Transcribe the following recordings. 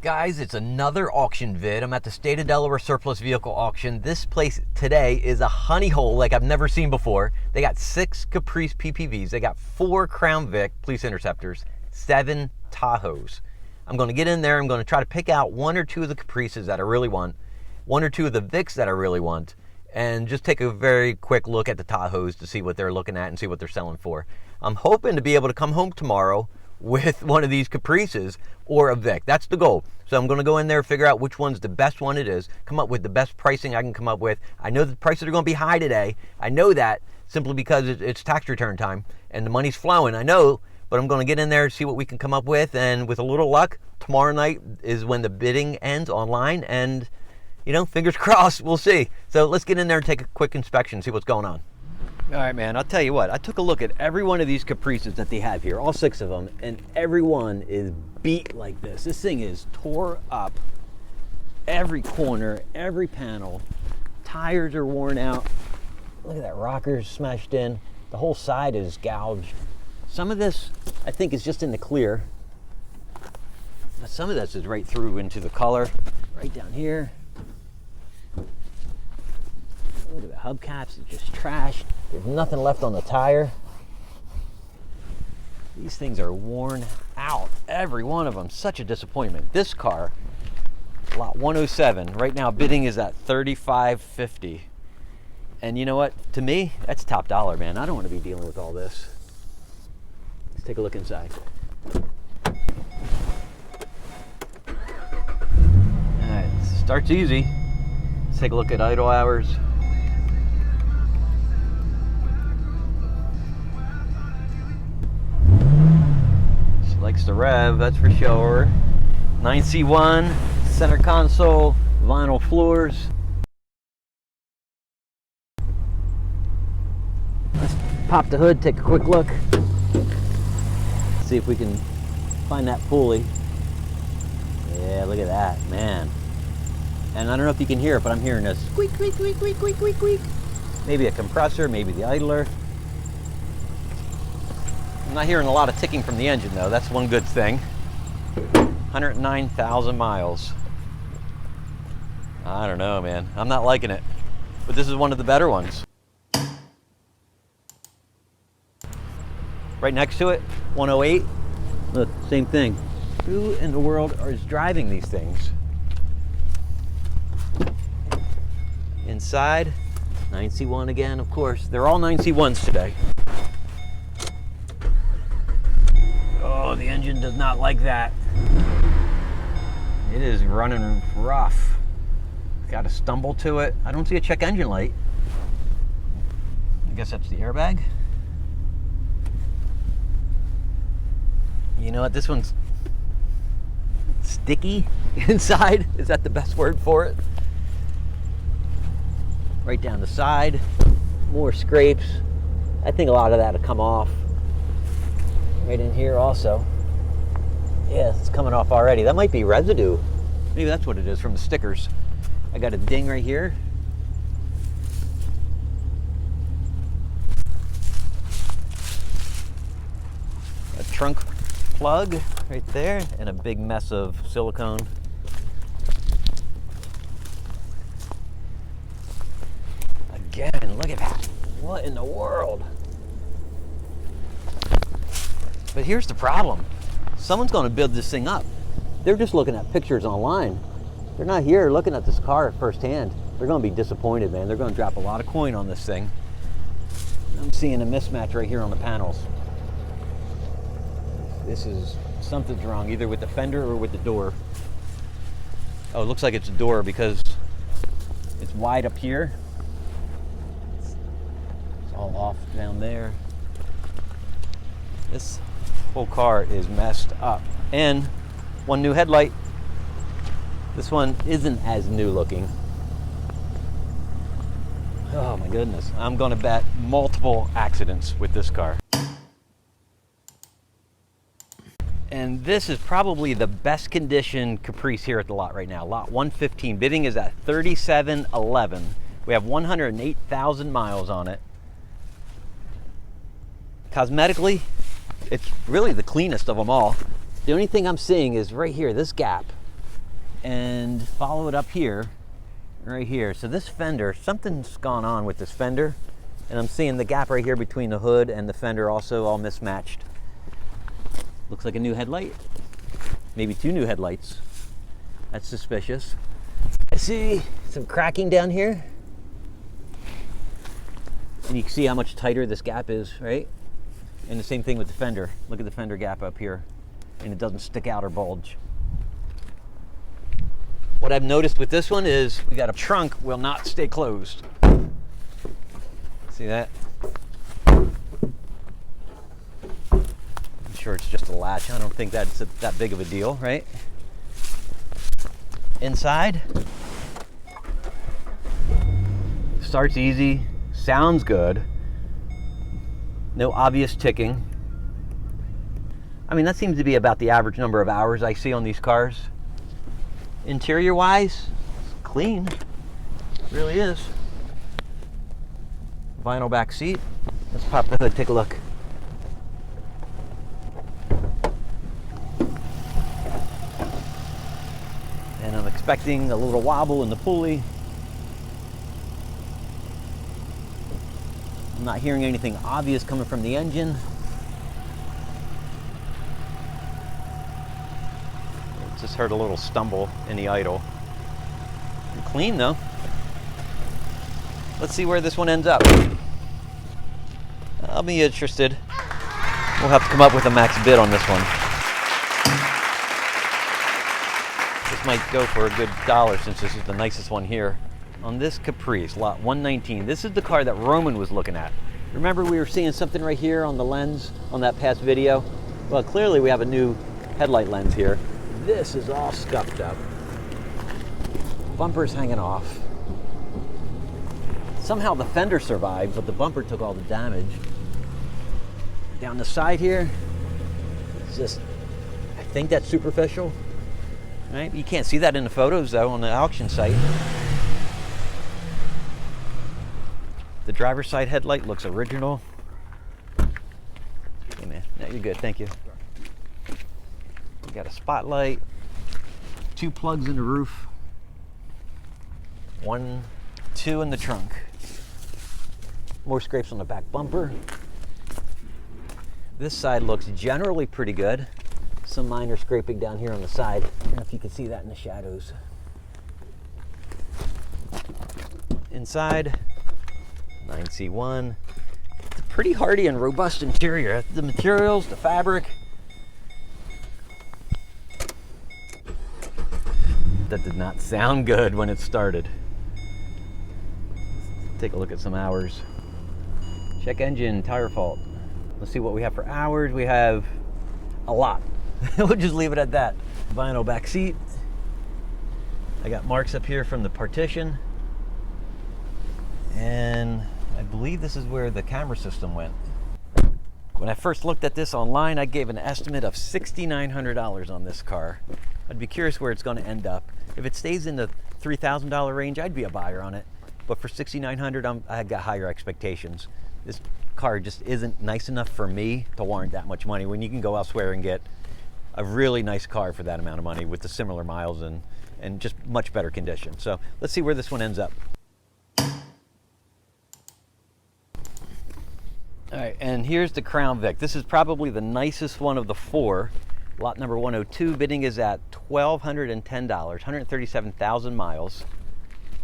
Guys, it's another auction vid. I'm at the State of Delaware surplus vehicle auction. This place today is a honey hole like I've never seen before. They got 6 Caprice PPVs. They got 4 Crown Vic police interceptors, 7 Tahoes. I'm going to get in there. I'm going to try to pick out 1 or 2 of the Caprices that I really want, 1 or 2 of the Vics that I really want, and just take a very quick look at the Tahoes to see what they're looking at and see what they're selling for. I'm hoping to be able to come home tomorrow with one of these Caprices or a Vic. That's the goal. So I'm going to go in there, figure out which one's the best one it is, come up with the best pricing I can come up with. I know the prices are going to be high today. I know that simply because it's tax return time and the money's flowing. I know, but I'm going to get in there, see what we can come up with, and with a little luck, tomorrow night is when the bidding ends online, and you know, fingers crossed, we'll see. So let's get in there and take a quick inspection, see what's going on. All right, man, I'll tell you what, I took a look at every one of these Caprices that they have here, all 6 of them, and every one is beat like this. This thing is tore up. Every corner, every panel, tires are worn out. Look at that, rockers smashed in. The whole side is gouged. Some of this, I think, is just in the clear. But some of this is right through into the color, right down here. Look at the hubcaps, it's just trashed. There's nothing left on the tire. These things are worn out, every one of them. Such a disappointment. This car, lot 107, right now bidding is at $35.50. And you know what? To me, that's top dollar, man. I don't want to be dealing with all this. Let's take a look inside. All right, starts easy. Let's take a look at idle hours. Likes to rev, that's for sure. 9C1, center console, vinyl floors. Let's pop the hood, take a quick look. See if we can find that pulley. Yeah, look at that, man. And I don't know if you can hear it, but I'm hearing this squeak, squeak, squeak, squeak, squeak, squeak, squeak. Maybe a compressor, maybe the idler. I'm not hearing a lot of ticking from the engine though, that's one good thing. 109,000 miles. I don't know, man. I'm not liking it. But this is one of the better ones. Right next to it, 108. Look, same thing. Who in the world is driving these things? Inside, 9C1 again, of course. They're all 9C1s today. Oh, the engine does not like that. It is running rough. Got a stumble to it. I don't see a check engine light. I guess that's the airbag. You know what? This one's sticky inside. Is that the best word for it? Right down the side. More scrapes. I think a lot of that will come off. Right in here also. Yeah, it's coming off already. That might be residue. Maybe that's what it is from the stickers. I got a ding right here. A trunk plug right there, and a big mess of silicone. Again, look at that. What in the world? But here's the problem. Someone's going to build this thing up. They're just looking at pictures online. They're not here looking at this car firsthand. They're going to be disappointed, man. They're going to drop a lot of coin on this thing. I'm seeing a mismatch right here on the panels. This is, something's wrong, either with the fender or with the door. Oh, it looks like it's a door because it's wide up here. It's all off down there. This whole car is messed up. And one new headlight. This one isn't as new looking. Oh my goodness. I'm gonna bet multiple accidents with this car. And this is probably the best condition Caprice here at the lot right now. Lot 115, bidding is at $37.11. We have 108,000 miles on it. Cosmetically, it's really the cleanest of them all. The only thing I'm seeing is right here, this gap. and follow it up here, right here. So this fender, something's gone on with this fender, and I'm seeing the gap right here between the hood and the fender also all mismatched. Looks like a new headlight, maybe two new headlights. That's suspicious. I see some cracking down here, and you can see how much tighter this gap is, right? And the same thing with the fender. Look at the fender gap up here, and it doesn't stick out or bulge. What I've noticed with this one is we got a trunk will not stay closed. See that? I'm sure it's just a latch. I don't think that's that big of a deal, right? Inside, starts easy, sounds good, no obvious ticking. I mean, that seems to be about the average number of hours I see on these cars. Interior wise, it's clean, it really is. Vinyl back seat. Let's pop the hood, take a look. And I'm expecting a little wobble in the pulley. I'm not hearing anything obvious coming from the engine. Just heard a little stumble in the idle. Clean though. Let's see where this one ends up. I'll be interested. We'll have to come up with a max bid on this one. This might go for a good $1 since this is the nicest one here. On this Caprice, lot 119, this is the car that Roman was looking at. Remember we were seeing something right here on the lens on that past video? Well, clearly we have a new headlight lens here. This is all scuffed up. Bumper's hanging off. Somehow the fender survived, but the bumper took all the damage. Down the side here, it's just, I think that's superficial. Right? You can't see that in the photos though on the auction site. The driver's side headlight looks original. Hey man, no, you're good, thank you. Got a spotlight, 2 plugs in the roof, 1, 2 in the trunk. More scrapes on the back bumper. This side looks generally pretty good. Some minor scraping down here on the side. I don't know if you can see that in the shadows. Inside, 9C1. It's a pretty hardy and robust interior. The materials, the fabric. That did not sound good when it started. Let's take a look at some hours. Check engine, tire fault. Let's see what we have for hours. We have a lot. We'll just leave it at that. Vinyl back seat. I got marks up here from the partition. And I believe this is where the camera system went. When I first looked at this online, I gave an estimate of $6,900 on this car. I'd be curious where it's going to end up. If it stays in the $3,000 range, I'd be a buyer on it. But for $6,900, I got higher expectations. This car just isn't nice enough for me to warrant that much money when you can go elsewhere and get a really nice car for that amount of money with the similar miles and just much better condition. So let's see where this one ends up. All right, and here's the Crown Vic. This is probably the nicest one of the 4. Lot number 102, bidding is at $1,210, 137,000 miles.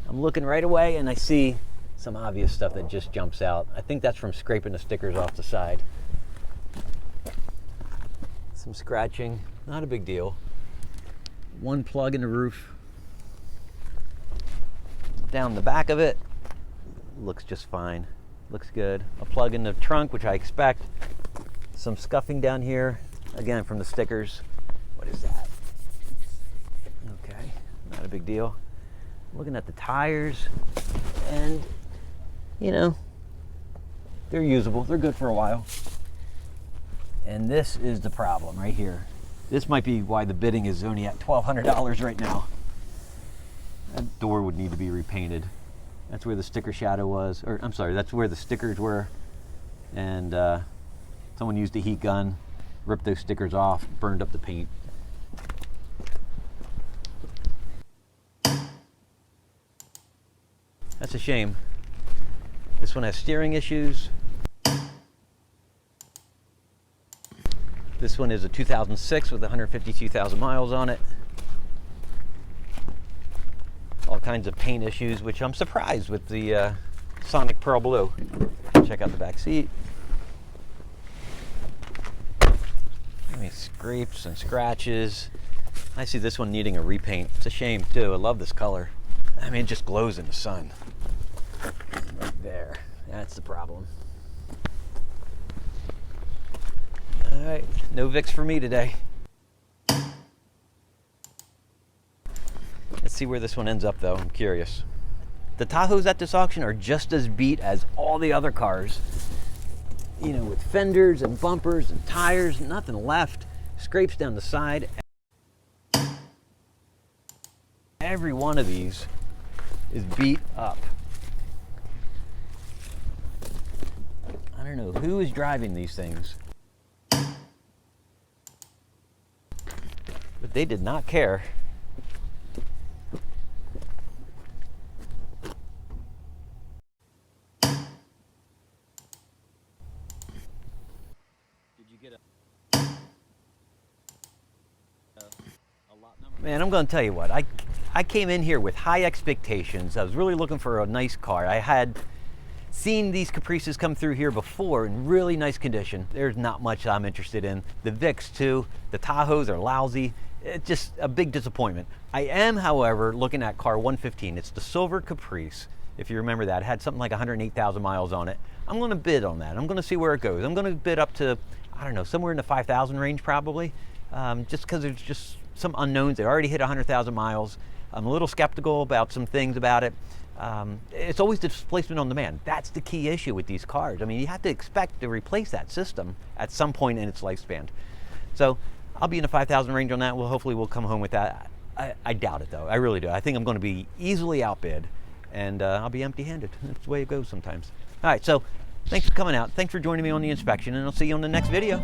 I'm looking right away and I see some obvious stuff that just jumps out. I think that's from scraping the stickers off the side. Some scratching, not a big deal. 1 plug in the roof. Down the back of it, looks just fine. Looks good. A plug in the trunk, which I expect. Some scuffing down here. Again, from the stickers. What is that? Okay, not a big deal. Looking at the tires, and you know, they're usable. They're good for a while. And this is the problem right here. This might be why the bidding is only at $1,200 right now. That door would need to be repainted. That's where the sticker shadow was, or I'm sorry, that's where the stickers were. And someone used a heat gun, ripped those stickers off, burned up the paint. That's a shame. This one has steering issues. This one is a 2006 with 152,000 miles on it. All kinds of paint issues, which I'm surprised with the Sonic Pearl Blue. Check out the back seat. I mean, scrapes and scratches. I see this one needing a repaint. It's a shame too. I love this color. I mean, it just glows in the sun. Right there. That's the problem. All right, no Vics for me today. Let's see where this one ends up though, I'm curious. The Tahoes at this auction are just as beat as all the other cars. You know, with fenders and bumpers and tires, nothing left. Scrapes down the side. Every one of these is beat up. I don't know who is driving these things, but they did not care. Man, I'm going to tell you what, I came in here with high expectations. I was really looking for a nice car. I had seen these Caprices come through here before in really nice condition. There's not much I'm interested in. The Vics too, the Tahoes are lousy. It's just a big disappointment. I am, however, looking at car 115. It's the silver Caprice. If you remember that, it had something like 108,000 miles on it. I'm going to bid on that. I'm going to see where it goes. I'm going to bid up to, I don't know, somewhere in the 5,000 range probably, just because there's just some unknowns. They already hit 100,000 miles. I'm a little skeptical about some things about it. It's always the displacement on demand. That's the key issue with these cars. I mean, you have to expect to replace that system at some point in its lifespan. So I'll be in the 5,000 range on that. Hopefully we'll come home with that. I doubt it though. I really do. I think I'm going to be easily outbid, and I'll be empty-handed. That's the way it goes sometimes. All right, so thanks for coming out. Thanks for joining me on the inspection, and I'll see you on the next video.